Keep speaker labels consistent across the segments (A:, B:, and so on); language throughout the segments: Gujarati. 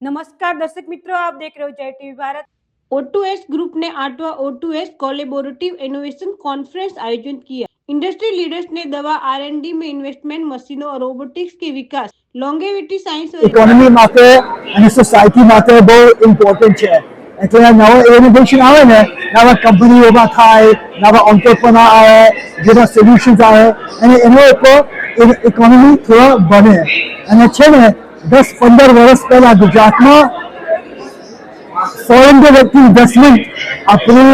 A: नमस्कार दर्शक मित्रों, आप देख रहे हो जय टीवी भारत। O2S ग्रुप ने 8वां O2S कोलैबोरेटिव इनोवेशन कॉन्फ्रेंस आयोजित किया। इंडस्ट्री लीडर्स ने दवा R&D में इन्वेस्टमेंट, मशीनों और रोबोटिक्स के विकास, લોંગેવિટી સાયન્સ
B: ઇકોનોમી માટે અને સોસાયટી માટે બહુ ઇમ્પોર્ટન્ટ છે. એટલે નવા ઇનોવેશન આવે ને, નવા કંપનીઓમાં થાય, નવા એન્ટરપ્રેન્યોર આવે, જેના સોલ્યુશન્સ આવે અને એનો ઉપર ઇકોનોમી થોડો બને. અને છે ને 10-15 વર્ષ પહેલા ગુજરાતમાં ફોરેન ડાયરેક્ટ ઇન્વેસ્ટમેન્ટ આપણું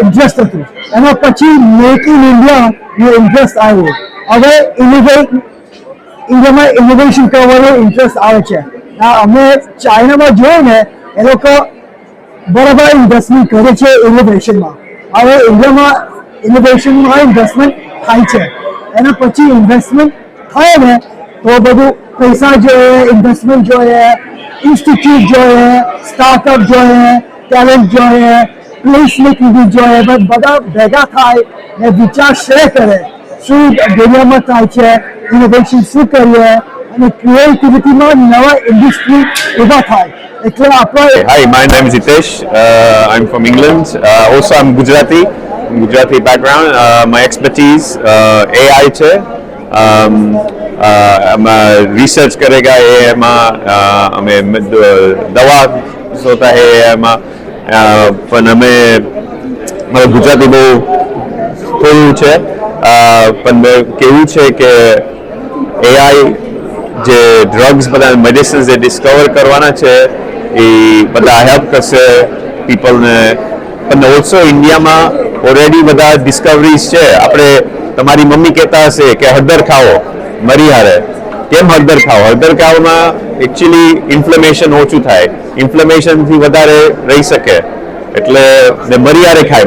B: ઇન્ટરેસ્ટ હતું. એના પછી મેક ઇન ઇન્ડિયાનો ઇન્ટરેસ્ટ આવ્યો. હવે ઇન્ડિયામાં ઇનોવેશન કરવાનો ઇન્ટરેસ્ટ આવે છે. અમે ચાઇનામાં જોઈએ ને, એ લોકો બરાબર ઇન્વેસ્ટમેન્ટ કરે છે ઇનોવેશનમાં. હવે ઇન્ડિયામાં ઇનોવેશનમાં ઇન્વેસ્ટમેન્ટ થાય છે. એના પછી ઇન્વેસ્ટમેન્ટ થાય ને તો બધું પૈસા જોઈએ, ઇન્વેસ્ટમેન્ટ જોઈએ, ઇન્સ્ટિટ્યૂટ જોઈએ, સ્ટાર્ટઅપ જોઈએ, ટેલેન્ટ જોઈએ, પ્લેસમેન્ટ જોઈએ. બધા ભેગા થાય ને વિચાર શેર કરે શું દુનિયામાં થાય છે, ઇનોવેશન શું કરીએ અને ક્રિએટિવિટીમાં નવા ઇન્ડસ્ટ્રી ઊભા થાય. એટલે આપણે
C: Hi, my name is Hitesh. I'm from England. Also, I'm Gujarati background. My expertise AI છે. રિસર્ચ કરેગા એમાં અમે દવા જોતા હે એમાં પણ અમે મારું ગુજરાતી બહુ થોડું છે. પણ કેવું છે કે એઆઈ જે ડ્રગ્સ બધા મેડિસિન્સ જે ડિસ્કવર કરવાના છે એ બધા હેલ્પ કરશે પીપલને. પણ ઓલ્સો ઇન્ડિયામાં ઓલરેડી બધા ડિસ્કવરીઝ છે. આપણે તમારી મમ્મી કહેતા હશે કે હળદર ખાઓ મરી હારે. કેમ હળદર ખાઓ? હળદર ખાવામાં એકચ્યુઅલી ઇન્ફ્લેમેશન ઓછું થાય, ઇન્ફ્લેમેશનથી વધારે રહી શકે એટલે મરી હારે ખાય.